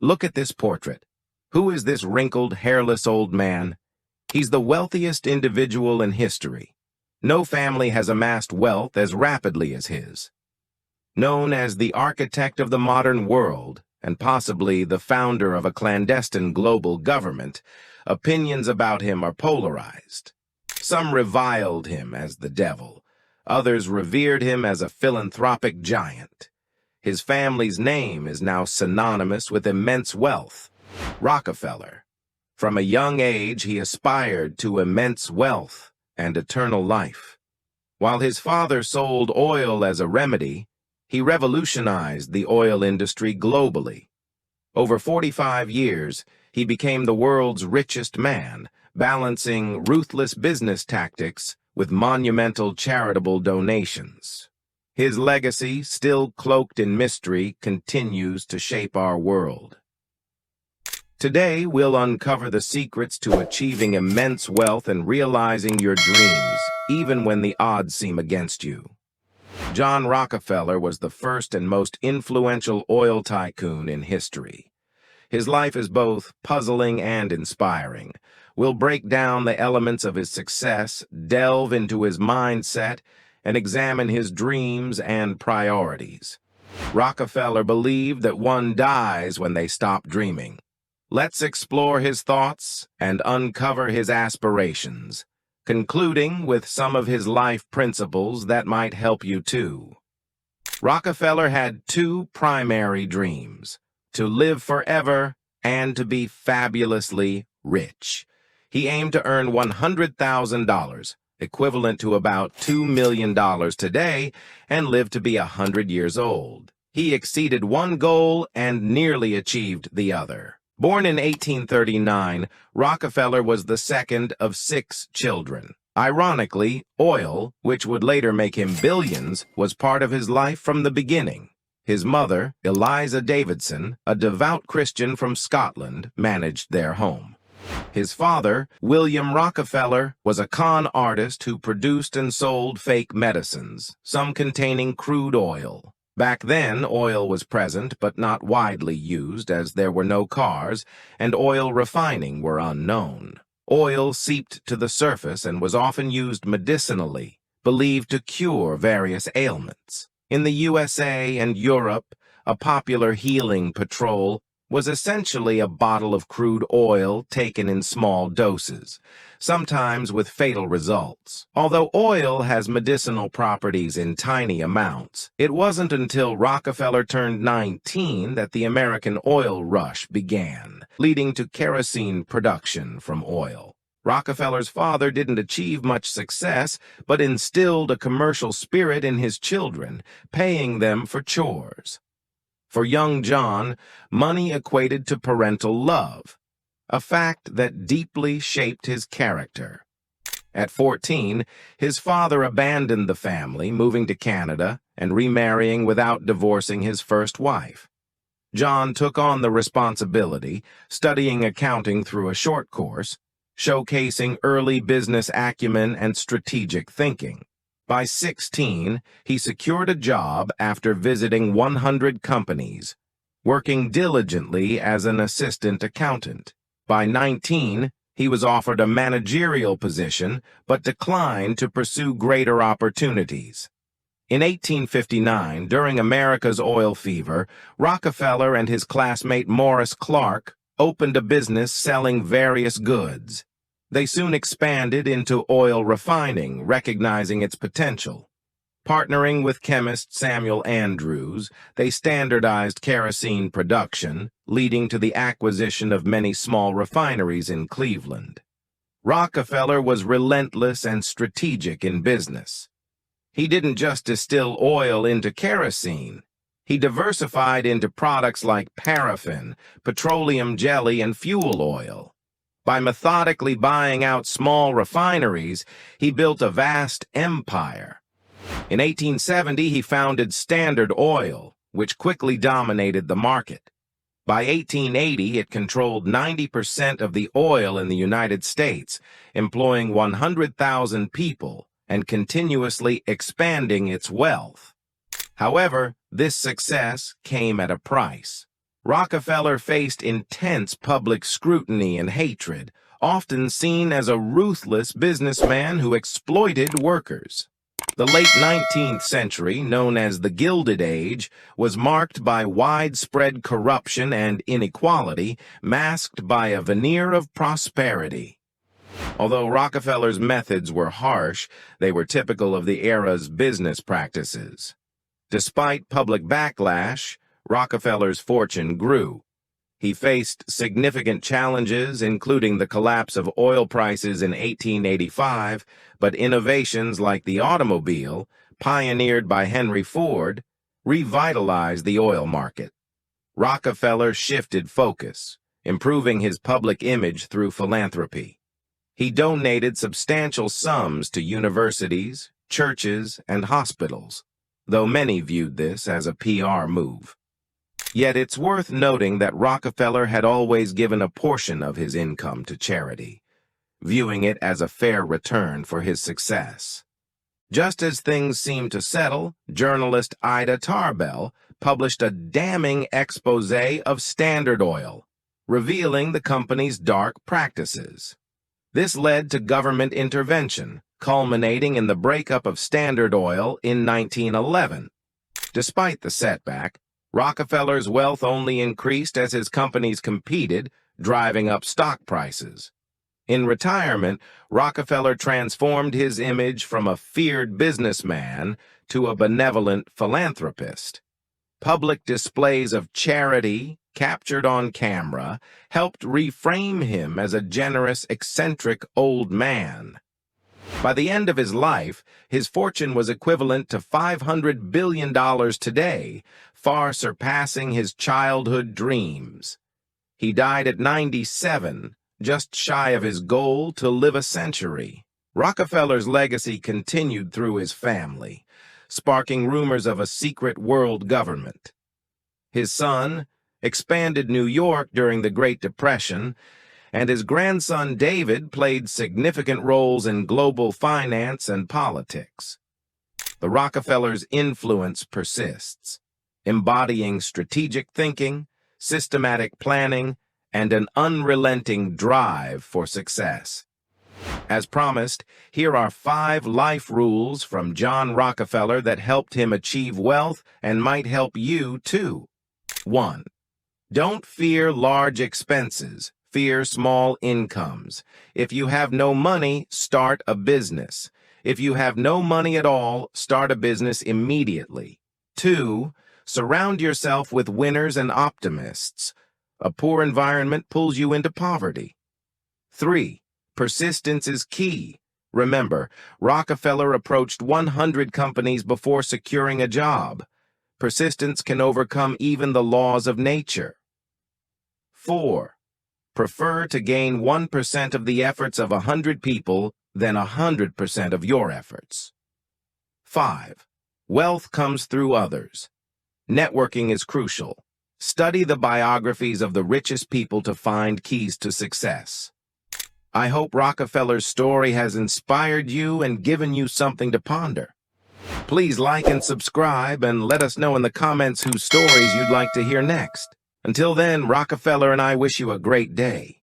Look at this portrait. Who is this wrinkled, hairless old man? He's the wealthiest individual in history. No family has amassed wealth as rapidly as his. Known as the architect of the modern world, and possibly the founder of a clandestine global government, opinions about him are polarized. Some reviled him as the devil. Others revered him as a philanthropic giant. His family's name is now synonymous with immense wealth. Rockefeller. From a young age, he aspired to immense wealth and eternal life. While his father sold oil as a remedy, he revolutionized the oil industry globally. Over 45 years, he became the world's richest man, balancing ruthless business tactics with monumental charitable donations. His legacy, still cloaked in mystery, continues to shape our world. Today, we'll uncover the secrets to achieving immense wealth and realizing your dreams, even when the odds seem against you. John Rockefeller was the first and most influential oil tycoon in history. His life is both puzzling and inspiring. We'll break down the elements of his success, delve into his mindset, and examine his dreams and priorities. Rockefeller believed that one dies when they stop dreaming. Let's explore his thoughts and uncover his aspirations, concluding with some of his life principles that might help you too. Rockefeller had two primary dreams: to live forever and to be fabulously rich. He aimed to earn $100,000, equivalent to about $2 million today, and live to be 100 years old. He exceeded one goal and nearly achieved the other. Born in 1839, Rockefeller was the second of 6 children. Ironically, oil, which would later make him billions, was part of his life from the beginning. His mother, Eliza Davidson, a devout Christian from Scotland, managed their home. His father, William Rockefeller, was a con artist who produced and sold fake medicines, some containing crude oil. Back then, oil was present but not widely used as there were no cars, and oil refining were unknown. Oil seeped to the surface and was often used medicinally, believed to cure various ailments. In the USA and Europe, a popular healing patrol was essentially a bottle of crude oil taken in small doses, sometimes with fatal results. Although oil has medicinal properties in tiny amounts, it wasn't until Rockefeller turned 19 that the American oil rush began, leading to kerosene production from oil. Rockefeller's father didn't achieve much success, but instilled a commercial spirit in his children, paying them for chores. For young John, money equated to parental love, a fact that deeply shaped his character. At 14, his father abandoned the family, moving to Canada and remarrying without divorcing his first wife. John took on the responsibility, studying accounting through a short course, showcasing early business acumen and strategic thinking. By 16, he secured a job after visiting 100 companies, working diligently as an assistant accountant. By 19, he was offered a managerial position, but declined to pursue greater opportunities. In 1859, during America's oil fever, Rockefeller and his classmate Morris Clark opened a business selling various goods. They soon expanded into oil refining, recognizing its potential. Partnering with chemist Samuel Andrews, they standardized kerosene production, leading to the acquisition of many small refineries in Cleveland. Rockefeller was relentless and strategic in business. He didn't just distill oil into kerosene. He diversified into products like paraffin, petroleum jelly, and fuel oil. By methodically buying out small refineries, he built a vast empire. In 1870, he founded Standard Oil, which quickly dominated the market. By 1880, it controlled 90% of the oil in the United States, employing 100,000 people and continuously expanding its wealth. However, this success came at a price. Rockefeller faced intense public scrutiny and hatred, often seen as a ruthless businessman who exploited workers. The late 19th century, known as the Gilded Age, was marked by widespread corruption and inequality, masked by a veneer of prosperity. Although Rockefeller's methods were harsh, they were typical of the era's business practices. Despite public backlash, Rockefeller's fortune grew. He faced significant challenges, including the collapse of oil prices in 1885, but innovations like the automobile, pioneered by Henry Ford, revitalized the oil market. Rockefeller shifted focus, improving his public image through philanthropy. He donated substantial sums to universities, churches, and hospitals, though many viewed this as a PR move. Yet it's worth noting that Rockefeller had always given a portion of his income to charity, viewing it as a fair return for his success. Just as things seemed to settle, journalist Ida Tarbell published a damning expose of Standard Oil, revealing the company's dark practices. This led to government intervention, culminating in the breakup of Standard Oil in 1911. Despite the setback, Rockefeller's wealth only increased as his companies competed, driving up stock prices. In retirement, Rockefeller transformed his image from a feared businessman to a benevolent philanthropist. Public displays of charity, captured on camera, helped reframe him as a generous, eccentric old man. By the end of his life, his fortune was equivalent to $500 billion today, far surpassing his childhood dreams. He died at 97, just shy of his goal to live a century. Rockefeller's legacy continued through his family, sparking rumors of a secret world government. His son expanded New York during the Great Depression, and his grandson David played significant roles in global finance and politics. The Rockefellers' influence persists, embodying strategic thinking, systematic planning, and an unrelenting drive for success. As promised, here are 5 life rules from John Rockefeller that helped him achieve wealth and might help you too. 1. Don't fear large expenses. Fear small incomes. If you have no money, start a business. If you have no money at all, start a business immediately. 2. Surround yourself with winners and optimists. A poor environment pulls you into poverty. 3. Persistence is key. Remember, Rockefeller approached 100 companies before securing a job. Persistence can overcome even the laws of nature. 4. Prefer to gain 1% of the efforts of 100 people than 100% of your efforts. 5. Wealth comes through others. Networking is crucial. Study the biographies of the richest people to find keys to success. I hope Rockefeller's story has inspired you and given you something to ponder. Please like and subscribe and let us know in the comments whose stories you'd like to hear next. Until then, Rockefeller and I wish you a great day.